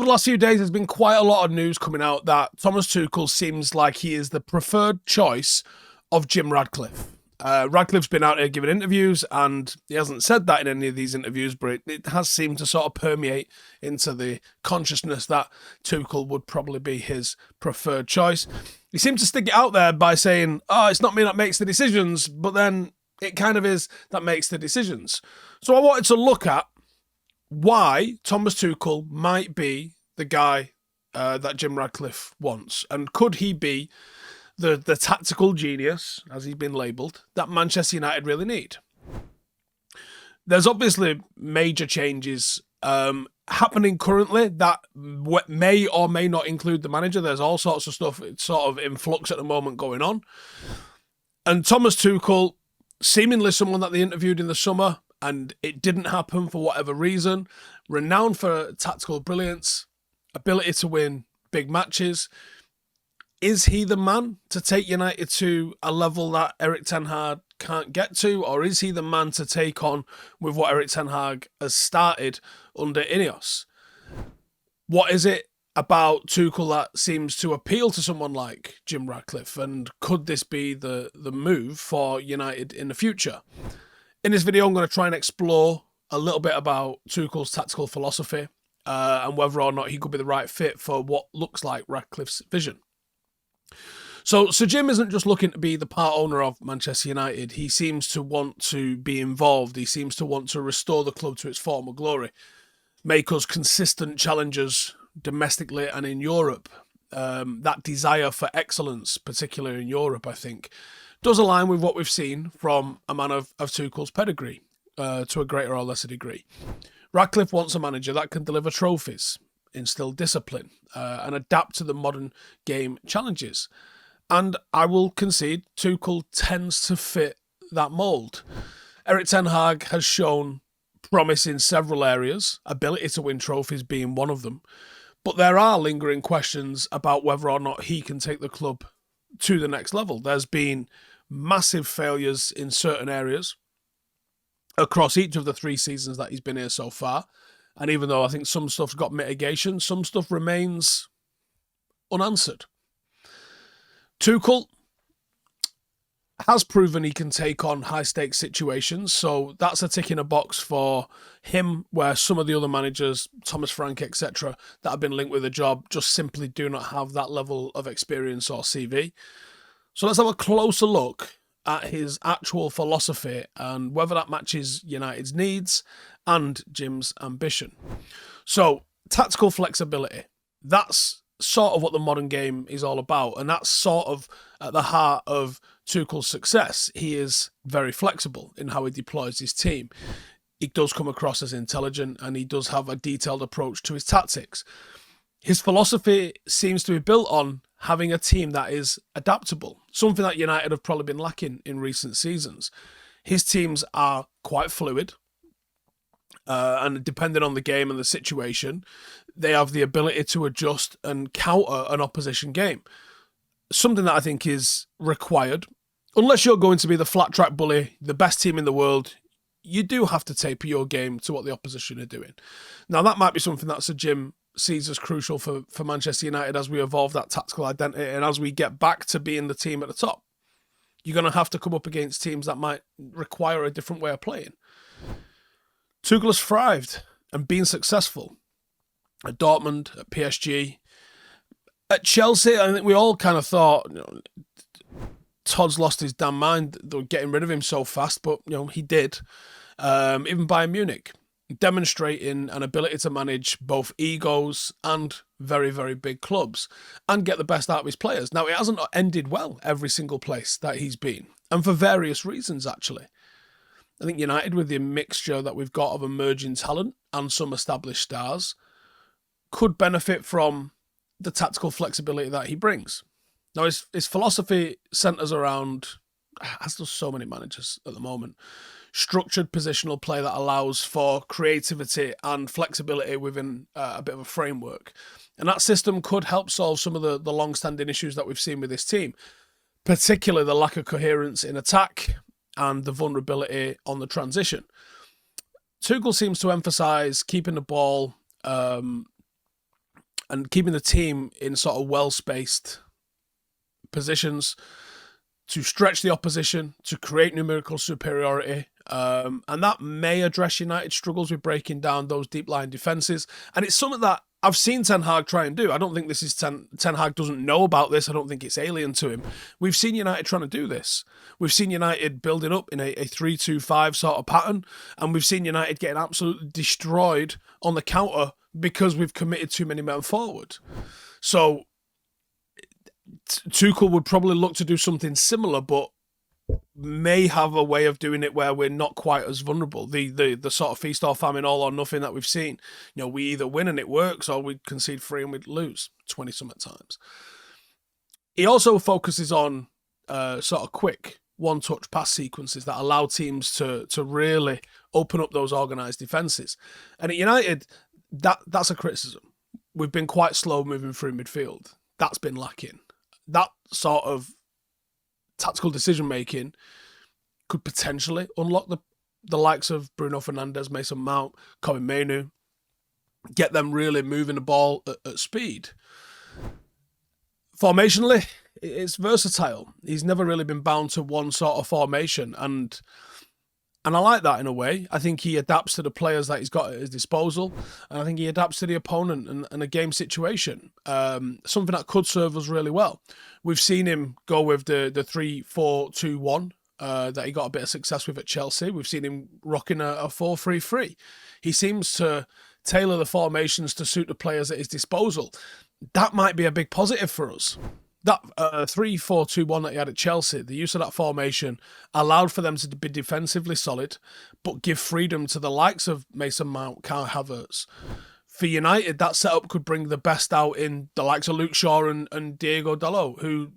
Over the last few days, there's been quite a lot of news coming out that Thomas Tuchel seems like he is the preferred choice of Jim Ratcliffe. Radcliffe's been out here giving interviews, and he hasn't said that in any of these interviews, but it has seemed to sort of permeate into the consciousness that Tuchel would probably be his preferred choice. He seemed to stick it out there by saying, it's not me that makes the decisions, but then it kind of is that makes the decisions. So I wanted to look at why Thomas Tuchel might be the guy that Jim Ratcliffe wants, and could he be the tactical genius, as he's been labelled, that Manchester United really need. There's obviously major changes happening currently that may or may not include the manager. There's all sorts of stuff sort of in flux at the moment going on. And Thomas Tuchel, seemingly someone that they interviewed in the summer, and it didn't happen for whatever reason, renowned for tactical brilliance, ability to win big matches. Is he the man to take United to a level that Erik Ten Hag can't get to? Or is he the man to take on with what Erik Ten Hag has started under Ineos? What is it about Tuchel that seems to appeal to someone like Jim Ratcliffe? And could this be the move for United in the future? In this video, I'm going to try and explore a little bit about Tuchel's tactical philosophy and whether or not he could be the right fit for what looks like Ratcliffe's vision. So Jim isn't just looking to be the part owner of Manchester United. He seems to want to be involved. He seems to want to restore the club to its former glory, make us consistent challengers domestically and in Europe. That desire for excellence, particularly in Europe, I think, does align with what we've seen from a man of Tuchel's pedigree to a greater or lesser degree. Ratcliffe wants a manager that can deliver trophies, instill discipline, and adapt to the modern game challenges. And I will concede Tuchel tends to fit that mould. Erik Ten Hag has shown promise in several areas, ability to win trophies being one of them, but there are lingering questions about whether or not he can take the club to the next level. There's been massive failures in certain areas across each of the 3 seasons that he's been here so far. And even though I think some stuff's got mitigation, some stuff remains unanswered. Tuchel has proven he can take on high-stakes situations, so that's a tick in a box for him, where some of the other managers, Thomas Frank, etc., that have been linked with the job, just simply do not have that level of experience or CV. So let's have a closer look at his actual philosophy and whether that matches United's needs and Jim's ambition. So, tactical flexibility. That's sort of what the modern game is all about, and that's sort of at the heart of Tuchel's success. He is very flexible in how he deploys his team. He does come across as intelligent, and he does have a detailed approach to his tactics. His philosophy seems to be built on having a team that is adaptable, something that United have probably been lacking in recent seasons. His teams are quite fluid, and depending on the game and the situation, they have the ability to adjust and counter an opposition game. Something that I think is required. Unless you're going to be the flat track bully, the best team in the world, you do have to taper your game to what the opposition are doing. Now, that might be something that Sir Jim sees as crucial for Manchester United as we evolve that tactical identity and as we get back to being the team at the top. You're going to have to come up against teams that might require a different way of playing. Tuchel has thrived and been successful at Dortmund, at PSG, at Chelsea. I think we all kind of thought, Todd's lost his damn mind. They were getting rid of him so fast, but he did. Even Bayern Munich, demonstrating an ability to manage both egos and very, very big clubs and get the best out of his players. Now, it hasn't ended well every single place that he's been, and for various reasons, actually. I think United, with the mixture that we've got of emerging talent and some established stars, could benefit from the tactical flexibility that he brings. Now, his philosophy centres around, as does so many managers at the moment, structured positional play that allows for creativity and flexibility within a bit of a framework. And that system could help solve some of the long-standing issues that we've seen with this team, particularly the lack of coherence in attack and the vulnerability on the transition. Tuchel seems to emphasise keeping the ball and keeping the team in sort of well-spaced positions to stretch the opposition, to create numerical superiority. And that may address United's struggles with breaking down those deep-lying defences. And it's something that I've seen Ten Hag try and do. I don't think this is Ten Hag doesn't know about this. I don't think it's alien to him. We've seen United trying to do this. We've seen United building up in a 3-2-5 sort of pattern, and we've seen United getting absolutely destroyed on the counter because we've committed too many men forward. So Tuchel would probably look to do something similar, but may have a way of doing it where we're not quite as vulnerable. The sort of feast or famine, all or nothing that we've seen. We either win and it works, or we concede 3 and we'd lose 20-some times. He also focuses on sort of quick one-touch pass sequences that allow teams to really open up those organised defences. And at United, that's a criticism. We've been quite slow moving through midfield. That's been lacking. That sort of tactical decision-making could potentially unlock the likes of Bruno Fernandes, Mason Mount, Colin Mainu, get them really moving the ball at speed. Formationally, it's versatile. He's never really been bound to one sort of formation, and I like that in a way. I think he adapts to the players that he's got at his disposal, and I think he adapts to the opponent and a game situation, something that could serve us really well. We've seen him go with the 3-4-2-1 that he got a bit of success with at Chelsea. We've seen him rocking a 4-3-3. He seems to tailor the formations to suit the players at his disposal. That might be a big positive for us. That 3-4-2-1 that he had at Chelsea, the use of that formation allowed for them to be defensively solid, but give freedom to the likes of Mason Mount, Kai Havertz. For United, that setup could bring the best out in the likes of Luke Shaw and Diego Dalot, who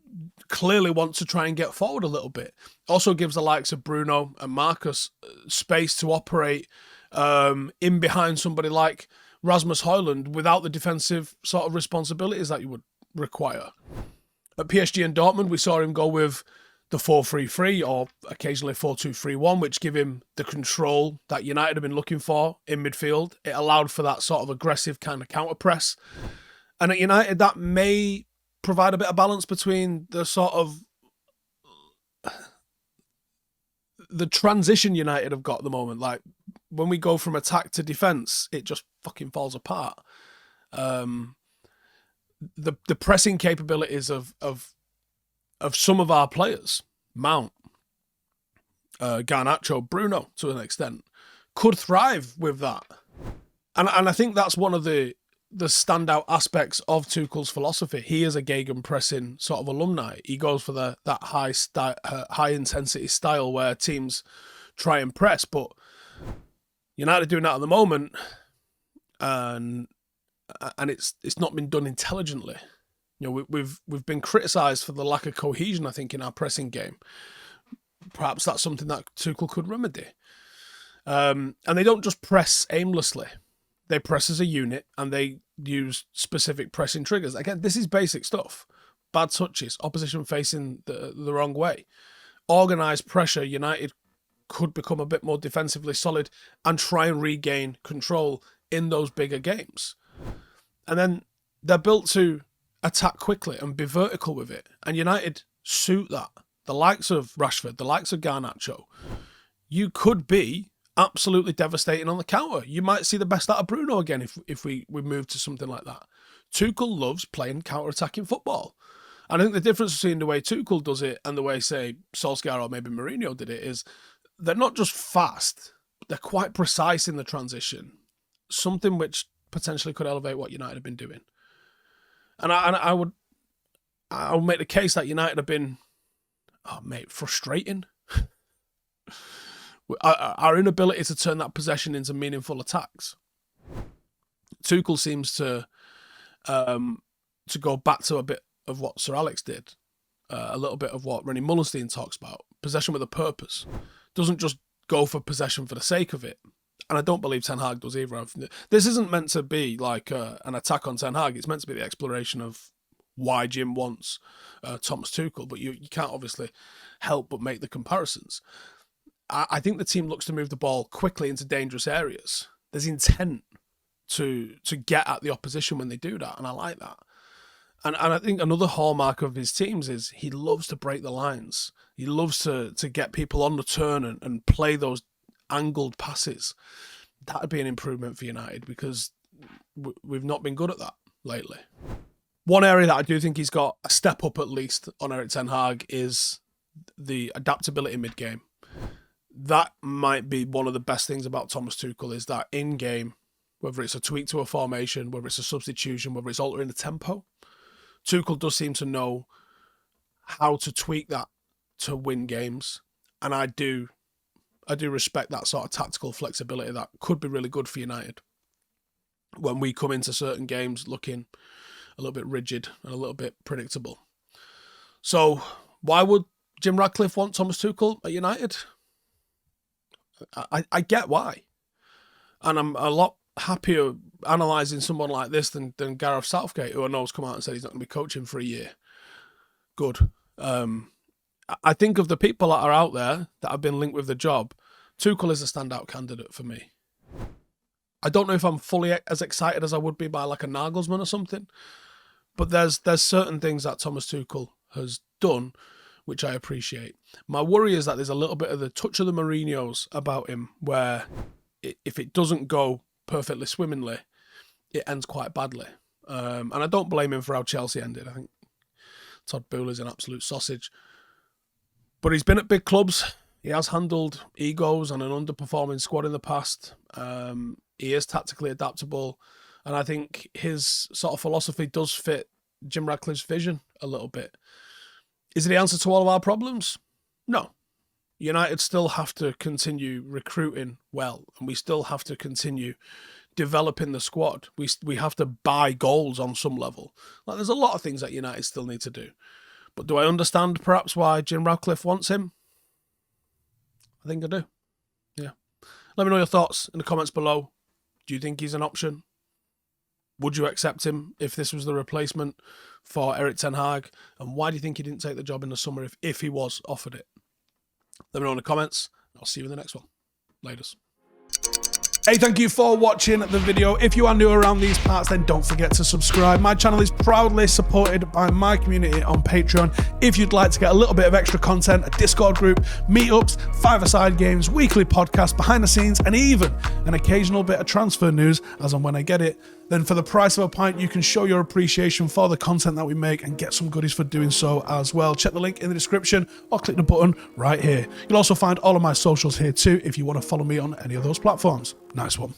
clearly want to try and get forward a little bit. Also gives the likes of Bruno and Marcus space to operate in behind somebody like Rasmus Højlund without the defensive sort of responsibilities that you would require. At PSG and Dortmund, we saw him go with the 4-3-3 or occasionally 4-2-3-1, which give him the control that United have been looking for in midfield. It allowed for that sort of aggressive kind of counter press. And at United, that may provide a bit of balance between the sort of the transition United have got at the moment. Like when we go from attack to defence, it just fucking falls apart. The pressing capabilities of some of our players, Mount, Garnacho, Bruno, to an extent, could thrive with that. And I think that's one of the standout aspects of Tuchel's philosophy. He is a gegenpressing sort of alumni. He goes for that high intensity style where teams try and press, but United are doing that at the moment, and it's not been done intelligently. We've been criticised for the lack of cohesion, I think, in our pressing game. Perhaps that's something that Tuchel could remedy. And they don't just press aimlessly. They press as a unit, and they use specific pressing triggers. Again, this is basic stuff. Bad touches, opposition facing the wrong way. Organised pressure, United could become a bit more defensively solid and try and regain control in those bigger games. And then they're built to attack quickly and be vertical with it. And United suit that. The likes of Rashford, the likes of Garnacho, you could be absolutely devastating on the counter. You might see the best out of Bruno again if we move to something like that. Tuchel loves playing counter-attacking football. And I think the difference between the way Tuchel does it and the way, say, Solskjaer or maybe Mourinho did it is they're not just fast, they're quite precise in the transition. Something which potentially could elevate what United have been doing. And I would make the case that United have been, frustrating. Our inability to turn that possession into meaningful attacks. Tuchel seems to go back to a bit of what Sir Alex did, a little bit of what Rennie Mullenstein talks about. Possession with a purpose. Doesn't just go for possession for the sake of it. And I don't believe Ten Hag does either. This isn't meant to be like an attack on Ten Hag. It's meant to be the exploration of why Jim wants Thomas Tuchel. But you can't obviously help but make the comparisons. I think the team looks to move the ball quickly into dangerous areas. There's intent to get at the opposition when they do that, and I like that. And I think another hallmark of his teams is he loves to break the lines. He loves to get people on the turn and play those angled passes. That would be an improvement for United, because we've not been good at that lately. One area that I do think he's got a step up at least on Erik Ten Hag is the adaptability mid-game. That might be one of the best things about Thomas Tuchel, is that in-game, whether it's a tweak to a formation, whether it's a substitution, whether it's altering the tempo, Tuchel does seem to know how to tweak that to win games. And I do respect that sort of tactical flexibility that could be really good for United when we come into certain games looking a little bit rigid and a little bit predictable. So why would Jim Ratcliffe want Thomas Tuchel at United? I get why. And I'm a lot happier analysing someone like this than Gareth Southgate, who I know has come out and said he's not going to be coaching for a year. Good. I think of the people that are out there that have been linked with the job, Tuchel is a standout candidate for me. I don't know if I'm fully as excited as I would be by like a Nagelsmann or something, but there's certain things that Thomas Tuchel has done which I appreciate. My worry is that there's a little bit of the touch of the Mourinhos about him, where if it doesn't go perfectly swimmingly, it ends quite badly. And I don't blame him for how Chelsea ended. I think Todd Boehly's an absolute sausage. But he's been at big clubs. He has handled egos and an underperforming squad in the past. He is tactically adaptable. And I think his sort of philosophy does fit Jim Ratcliffe's vision a little bit. Is it the answer to all of our problems? No. United still have to continue recruiting well, and we still have to continue developing the squad. We have to buy goals on some level. Like, there's a lot of things that United still need to do. But do I understand perhaps why Jim Ratcliffe wants him? I think I do. Yeah. Let me know your thoughts in the comments below. Do you think he's an option? Would you accept him if this was the replacement for Erik Ten Hag? And why do you think he didn't take the job in the summer if he was offered it? Let me know in the comments. I'll see you in the next one. Laters. Hey, thank you for watching the video. If you are new around these parts, then don't forget to subscribe. My channel is proudly supported by my community on Patreon. If you'd like to get a little bit of extra content, a Discord group, meetups, five-a-side games, weekly podcasts, behind the scenes, and even an occasional bit of transfer news as and when I get it, then for the price of a pint, you can show your appreciation for the content that we make and get some goodies for doing so as well. Check the link in the description or click the button right here. You'll also find all of my socials here too if you want to follow me on any of those platforms. Nice one.